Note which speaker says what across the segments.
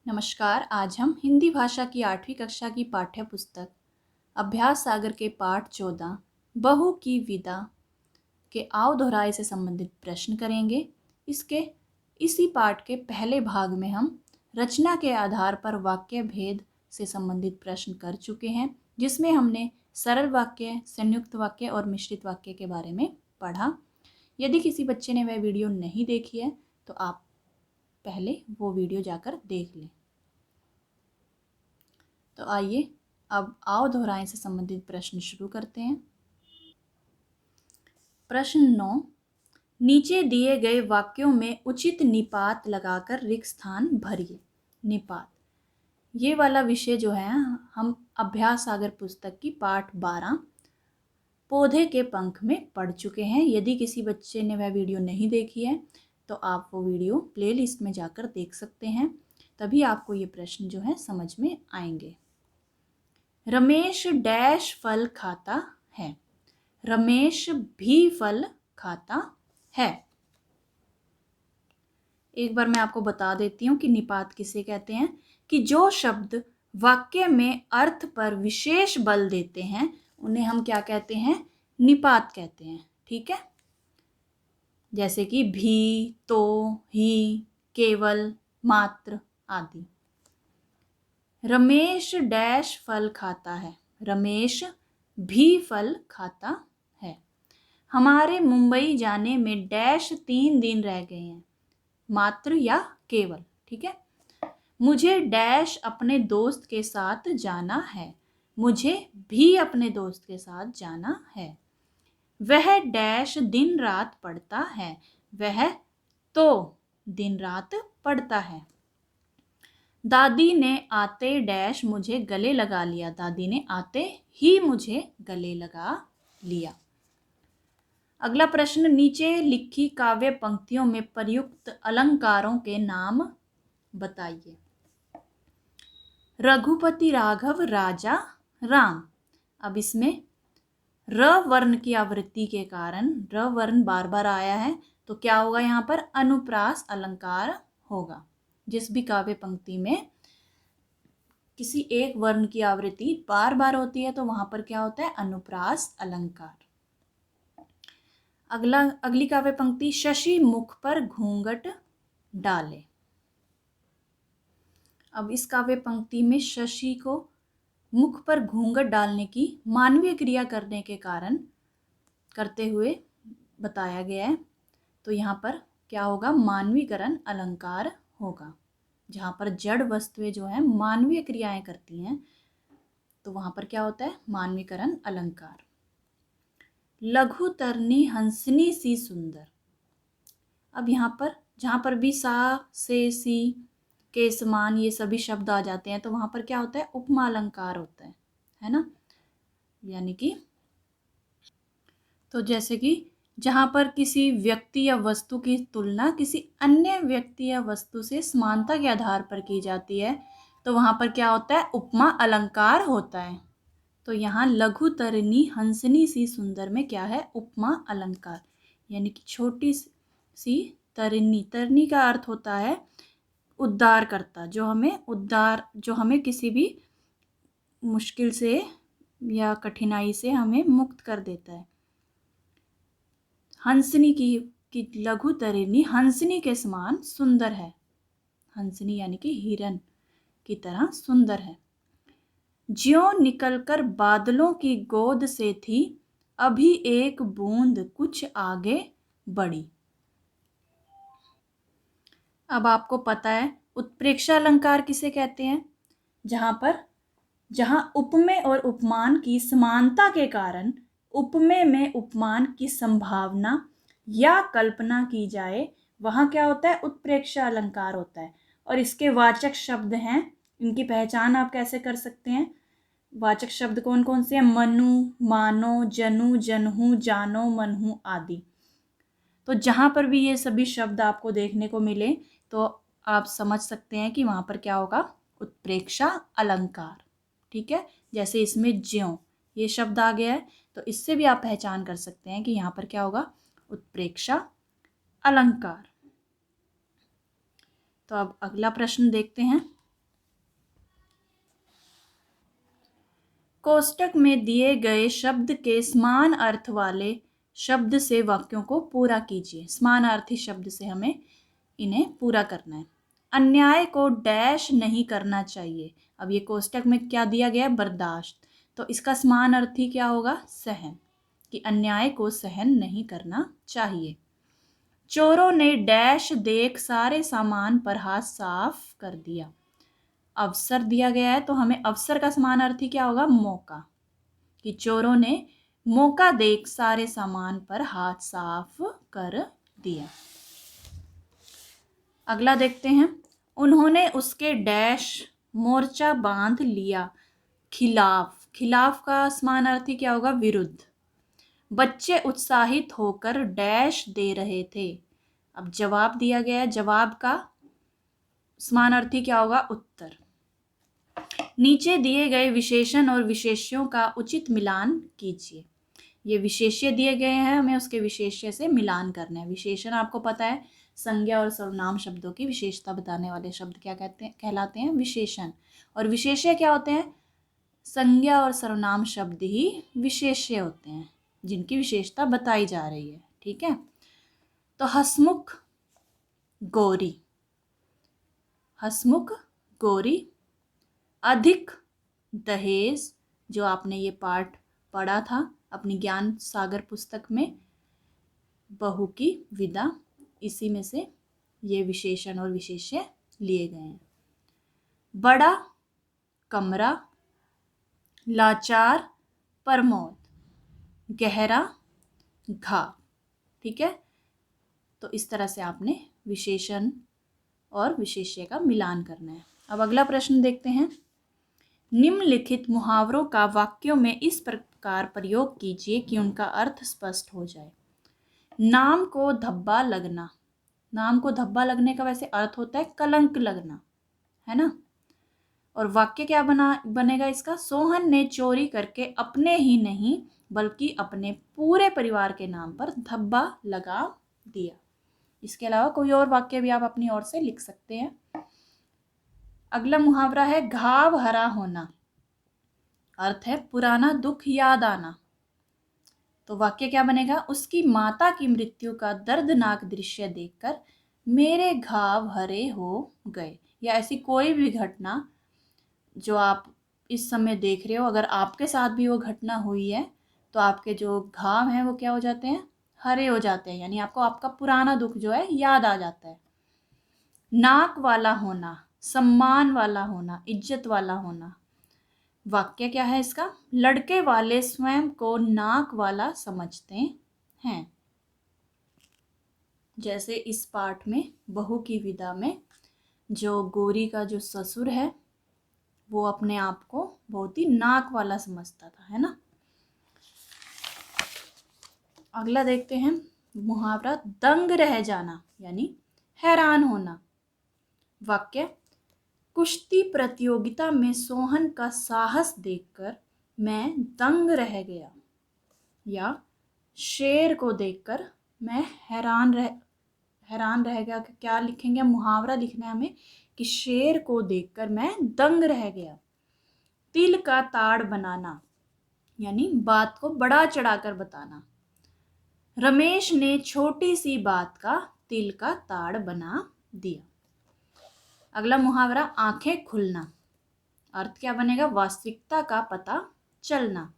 Speaker 1: नमस्कार। आज हम हिंदी भाषा की 8वीं कक्षा की पाठ्य पुस्तक अभ्यास सागर के पाठ 14 बहू की विदा के आओ दोहराए से संबंधित प्रश्न करेंगे। इसी पाठ के पहले भाग में हम रचना के आधार पर वाक्य भेद से संबंधित प्रश्न कर चुके हैं, जिसमें हमने सरल वाक्य, संयुक्त वाक्य और मिश्रित वाक्य के बारे में पढ़ा। यदि किसी बच्चे ने वह वीडियो नहीं देखी है तो आप पहले वो वीडियो जाकर देख लें। तो आइए अब आओ दोहराएं से संबंधित प्रश्न शुरू करते हैं। प्रश्न 9, नीचे दिए गए वाक्यों में उचित निपात लगाकर रिक्त स्थान भरिए। निपात, ये वाला विषय जो है हम अभ्यास सागर पुस्तक की पाठ 12 पौधे के पंख में पढ़ चुके हैं। यदि किसी बच्चे ने वह वीडियो नहीं देखी है तो आप वो वीडियो प्लेलिस्ट में जाकर देख सकते हैं, तभी आपको ये प्रश्न जो है समझ में आएंगे। रमेश डैश फल खाता है। रमेश भी फल खाता है। एक बार मैं आपको बता देती हूँ कि निपात किसे कहते हैं, कि जो शब्द वाक्य में अर्थ पर विशेष बल देते हैं उन्हें हम क्या कहते हैं? निपात कहते हैं। ठीक है, जैसे कि भी, तो, ही, केवल, मात्र आदि। रमेश डैश फल खाता है। रमेश भी फल खाता है। हमारे मुंबई जाने में डैश 3 दिन रह गए हैं। मात्र या केवल। ठीक है, मुझे डैश अपने दोस्त के साथ जाना है। मुझे भी अपने दोस्त के साथ जाना है। वह डैश दिन रात पढ़ता है। वह तो दिन रात पढ़ता है। दादी ने आते डैश मुझे गले लगा लिया। दादी ने आते ही मुझे गले लगा लिया। अगला प्रश्न, नीचे लिखी काव्य पंक्तियों में प्रयुक्त अलंकारों के नाम बताइए। रघुपति राघव राजा राम। अब इसमें र वर्ण की आवृत्ति के कारण र वर्ण बार बार आया है, तो क्या होगा? यहाँ पर अनुप्रास अलंकार होगा। जिस भी काव्य पंक्ति में किसी एक वर्ण की आवृत्ति बार बार होती है तो वहां पर क्या होता है? अनुप्रास अलंकार। अगली काव्य पंक्ति, शशि मुख पर घूंघट डाले। अब इस काव्य पंक्ति में शशि को मुख पर घूंघट डालने की मानवीय क्रिया करने के कारण करते हुए बताया गया है, तो यहाँ पर क्या होगा? मानवीकरण अलंकार होगा। जहाँ पर जड़ वस्तुएं जो है मानवीय क्रियाएं करती हैं तो वहां पर क्या होता है? मानवीकरण अलंकार। लघु तरनी हंसनी सी सुंदर। अब यहाँ पर जहाँ पर भी सा, से, सी के समान ये सभी शब्द आ जाते हैं तो वहां पर क्या होता है? उपमा अलंकार होता है ना। यानी कि तो जैसे कि जहाँ पर किसी व्यक्ति या वस्तु की तुलना किसी अन्य व्यक्ति या वस्तु से समानता के आधार पर की जाती है तो वहां पर क्या होता है? उपमा अलंकार होता है। तो यहाँ लघु तरनी हंसनी सी सुंदर में क्या है? उपमा अलंकार, यानी कि छोटी सी तरनी। तरनी का अर्थ होता है उद्धार करता, जो हमें किसी भी मुश्किल से या कठिनाई से हमें मुक्त कर देता है। हंसनी की लघु तरनी हंसनी के समान सुंदर है। हंसनी यानी कि हिरन की तरह सुंदर है। ज्यों निकलकर बादलों की गोद से थी, अभी एक बूंद कुछ आगे बढ़ी। अब आपको पता है उत्प्रेक्षा अलंकार किसे कहते हैं? जहां उपमेय और उपमान की समानता के कारण उपमेय में उपमान की संभावना या कल्पना की जाए, वहां क्या होता है? उत्प्रेक्षा अलंकार होता है। और इसके वाचक शब्द हैं, इनकी पहचान आप कैसे कर सकते हैं? वाचक शब्द कौन कौन से हैं? मनु, मानो, जनु, जनहु, जानो, मनहु आदि। तो जहां पर भी ये सभी शब्द आपको देखने को मिले तो आप समझ सकते हैं कि वहां पर क्या होगा? उत्प्रेक्षा अलंकार। ठीक है, जैसे इसमें ज्यों ये शब्द आ गया है तो इससे भी आप पहचान कर सकते हैं कि यहाँ पर क्या होगा? उत्प्रेक्षा अलंकार। तो अब अगला प्रश्न देखते हैं। कोष्टक में दिए गए शब्द के समान अर्थ वाले शब्द से वाक्यों को पूरा कीजिए। समानार्थी शब्द से हमें इन्हें पूरा करना है। अन्याय को डैश नहीं करना चाहिए। अब ये कोष्टक में क्या दिया गया है? बर्दाश्त। तो इसका समानार्थी क्या होगा? सहन, कि अन्याय को सहन नहीं करना चाहिए। चोरों ने डैश देख सारे सामान पर हाथ साफ कर दिया। अवसर दिया गया है तो हमें अवसर का समानार्थी क्या होगा? मौका, कि चोरों ने मौका देख सारे सामान पर हाथ साफ कर दिया। अगला देखते हैं। उन्होंने उसके डैश मोर्चा बांध लिया। खिलाफ, खिलाफ का समानार्थी क्या होगा? विरुद्ध। बच्चे उत्साहित होकर डैश दे रहे थे। अब जवाब दिया गया है, जवाब का समानार्थी क्या होगा? उत्तर। नीचे दिए गए विशेषण और विशेष्यों का उचित मिलान कीजिए। ये विशेष्य दिए गए हैं, हमें उसके विशेष्य से मिलान करना है। विशेषण आपको पता है, संज्ञा और सर्वनाम शब्दों की विशेषता बताने वाले शब्द क्या कहलाते हैं? विशेषण। और विशेष्य क्या होते हैं? संज्ञा और सर्वनाम शब्द ही विशेष्य होते हैं, जिनकी विशेषता बताई जा रही है। ठीक है, तो हसमुख गोरी, हसमुख गोरी। अधिक दहेज, जो आपने ये पाठ पढ़ा था अपनी ज्ञान सागर पुस्तक में, बहू की विदा, इसी में से ये विशेषण और विशेष्य लिए गए हैं। बड़ा कमरा, लाचार प्रमोद, गहरा घाव। ठीक है, तो इस तरह से आपने विशेषण और विशेष्य का मिलान करना है। अब अगला प्रश्न देखते हैं। निम्नलिखित मुहावरों का वाक्यों में इस प्रकार प्रयोग कीजिए कि उनका अर्थ स्पष्ट हो जाए। नाम को धब्बा लगना, नाम को धब्बा लगने का वैसे अर्थ होता है कलंक लगना, है ना। और वाक्य क्या बनेगा इसका? सोहन ने चोरी करके अपने ही नहीं बल्कि अपने पूरे परिवार के नाम पर धब्बा लगा दिया। इसके अलावा कोई और वाक्य भी आप अपनी ओर से लिख सकते हैं। अगला मुहावरा है घाव हरा होना। अर्थ है पुराना दुख याद आना। तो वाक्य क्या बनेगा? उसकी माता की मृत्यु का दर्दनाक दृश्य देखकर मेरे घाव हरे हो गए। या ऐसी कोई भी घटना जो आप इस समय देख रहे हो, अगर आपके साथ भी वो घटना हुई है तो आपके जो घाव हैं वो क्या हो जाते हैं? हरे हो जाते हैं, यानी आपको आपका पुराना दुख जो है याद आ जाता है। नाक वाला होना, सम्मान वाला होना, इज्जत वाला होना। वाक्य क्या है इसका? लड़के वाले स्वयं को नाक वाला समझते हैं। जैसे इस पाठ में बहू की विदा में जो गोरी का जो ससुर है वो अपने आप को बहुत ही नाक वाला समझता था, है ना। अगला देखते हैं मुहावरा दंग रह जाना, यानी हैरान होना। वाक्य कुश्ती प्रतियोगिता में सोहन का साहस देखकर मैं दंग रह गया। या शेर को देखकर मैं हैरान रह गया। क्या लिखेंगे? मुहावरा लिखना है हमें कि शेर को देखकर मैं दंग रह गया। तिल का ताड़ बनाना, यानी बात को बड़ा चढ़ाकर बताना। रमेश ने छोटी सी बात का तिल का ताड़ बना दिया। अगला मुहावरा आंखें खुलना। अर्थ क्या बनेगा? वास्तविकता का पता चलना।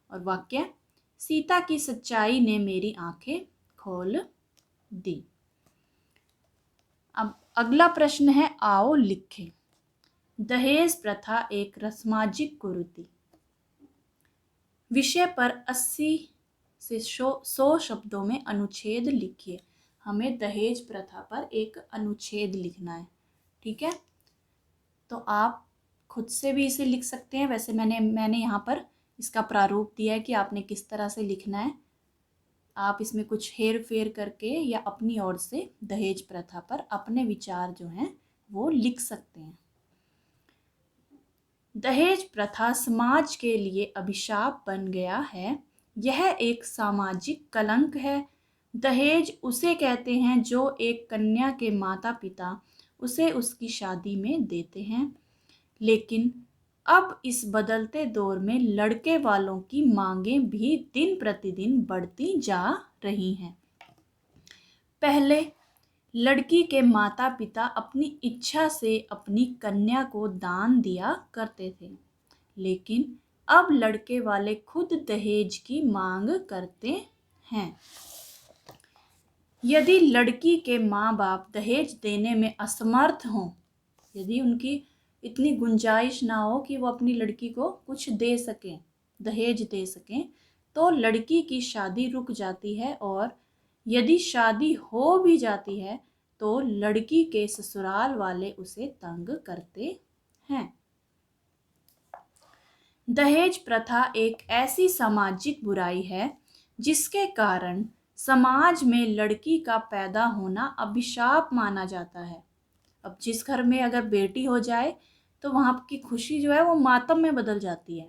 Speaker 1: और वाक्य सीता की सच्चाई ने मेरी आंखें खोल दी। अब अगला प्रश्न है, आओ लिखें। दहेज प्रथा एक सामाजिक कुरीति। विषय पर 80 से 100 शब्दों में अनुच्छेद लिखिए। हमें दहेज प्रथा पर एक अनुच्छेद लिखना है। ठीक है, तो आप खुद से भी इसे लिख सकते हैं। वैसे मैंने यहाँ पर इसका प्रारूप दिया है कि आपने किस तरह से लिखना है। आप इसमें कुछ हेर फेर करके या अपनी ओर से दहेज प्रथा पर अपने विचार जो हैं वो लिख सकते हैं। दहेज प्रथा समाज के लिए अभिशाप बन गया है। यह एक सामाजिक कलंक है। दहेज उसे कहते हैं जो एक कन्या के माता पिता उसे उसकी शादी में देते हैं, लेकिन अब इस बदलते दौर में लड़के वालों की मांगें भी दिन प्रतिदिन बढ़ती जा रही हैं। पहले लड़की के माता पिता अपनी इच्छा से अपनी कन्या को दान दिया करते थे, लेकिन अब लड़के वाले खुद दहेज की मांग करते हैं। यदि लड़की के माँ बाप दहेज देने में असमर्थ हों, यदि उनकी इतनी गुंजाइश ना हो कि वो अपनी लड़की को कुछ दे सकें, दहेज दे सकें, तो लड़की की शादी रुक जाती है और यदि शादी हो भी जाती है तो लड़की के ससुराल वाले उसे तंग करते हैं। दहेज प्रथा एक ऐसी सामाजिक बुराई है जिसके कारण समाज में लड़की का पैदा होना अभिशाप माना जाता है। अब जिस घर में अगर बेटी हो जाए तो वहाँ की खुशी जो है वो मातम में बदल जाती है।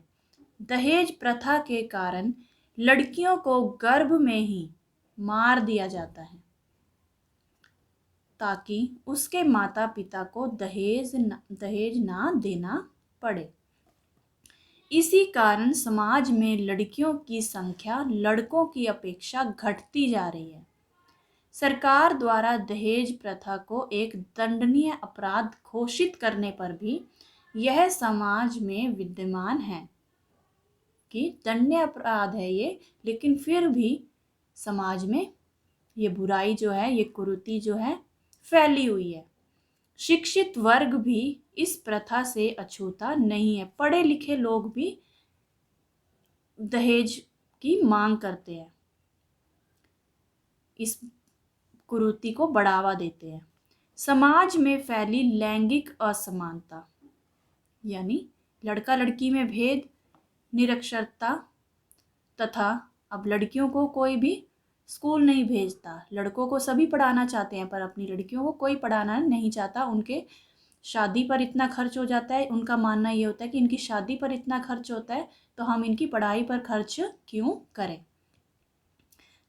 Speaker 1: दहेज प्रथा के कारण लड़कियों को गर्भ में ही मार दिया जाता है ताकि उसके माता पिता को दहेज ना देना पड़े। इसी कारण समाज में लड़कियों की संख्या लड़कों की अपेक्षा घटती जा रही है। सरकार द्वारा दहेज प्रथा को एक दंडनीय अपराध घोषित करने पर भी यह समाज में विद्यमान है कि दंडनीय अपराध है ये, लेकिन फिर भी समाज में ये बुराई जो है, ये कुरीति जो है फैली हुई है। शिक्षित वर्ग भी इस प्रथा से अछूता नहीं है। पढ़े लिखे लोग भी दहेज की मांग करते हैं, इस कुरीति को बढ़ावा देते हैं। समाज में फैली लैंगिक असमानता यानी लड़का लड़की में भेद, निरक्षरता तथा अब लड़कियों को कोई भी स्कूल नहीं भेजता। लड़कों को सभी पढ़ाना चाहते हैं पर अपनी लड़कियों को कोई पढ़ाना नहीं चाहता। उनके शादी पर इतना खर्च हो जाता है, उनका मानना ये होता है कि इनकी शादी पर इतना खर्च होता है तो हम इनकी पढ़ाई पर खर्च क्यों करें।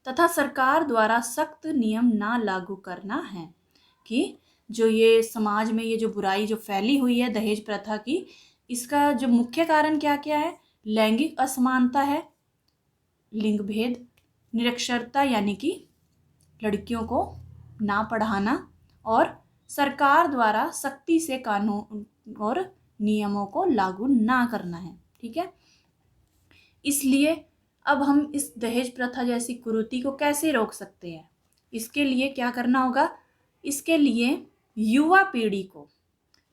Speaker 1: तथा सरकार द्वारा सख्त नियम ना लागू करना है कि जो ये समाज में ये जो बुराई जो फैली हुई है दहेज प्रथा की, इसका जो मुख्य कारण क्या क्या है? लैंगिक असमानता है, लिंग भेद, निरक्षरता यानी कि लड़कियों को ना पढ़ाना और सरकार द्वारा सख्ती से कानून और नियमों को लागू ना करना है। ठीक है, इसलिए अब हम इस दहेज प्रथा जैसी कुरीति को कैसे रोक सकते हैं? इसके लिए क्या करना होगा? इसके लिए युवा पीढ़ी को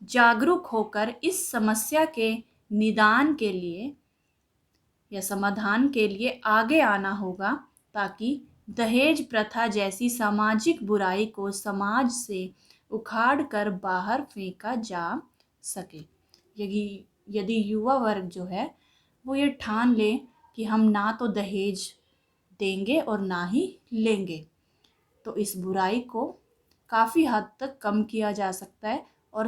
Speaker 1: जागरूक होकर इस समस्या के निदान के लिए या समाधान के लिए आगे आना होगा ताकि दहेज प्रथा जैसी सामाजिक बुराई को समाज से उखाड़ कर बाहर फेंका जा सके। यदि युवा वर्ग जो है वो ये ठान ले कि हम ना तो दहेज देंगे और ना ही लेंगे, तो इस बुराई को काफ़ी हद तक कम किया जा सकता है और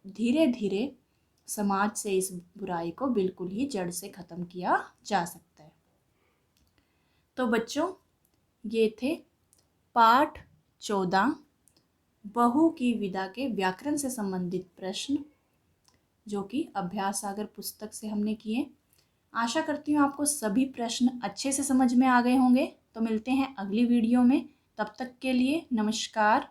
Speaker 1: धीरे धीरे समाज से इस बुराई को बिल्कुल ही जड़ से ख़त्म किया जा सकता है। तो बच्चों, ये थे पाठ 14 बहू की विदा के व्याकरण से संबंधित प्रश्न जो कि अभ्यास सागर पुस्तक से हमने किए। आशा करती हूँ आपको सभी प्रश्न अच्छे से समझ में आ गए होंगे। तो मिलते हैं अगली वीडियो में, तब तक के लिए नमस्कार।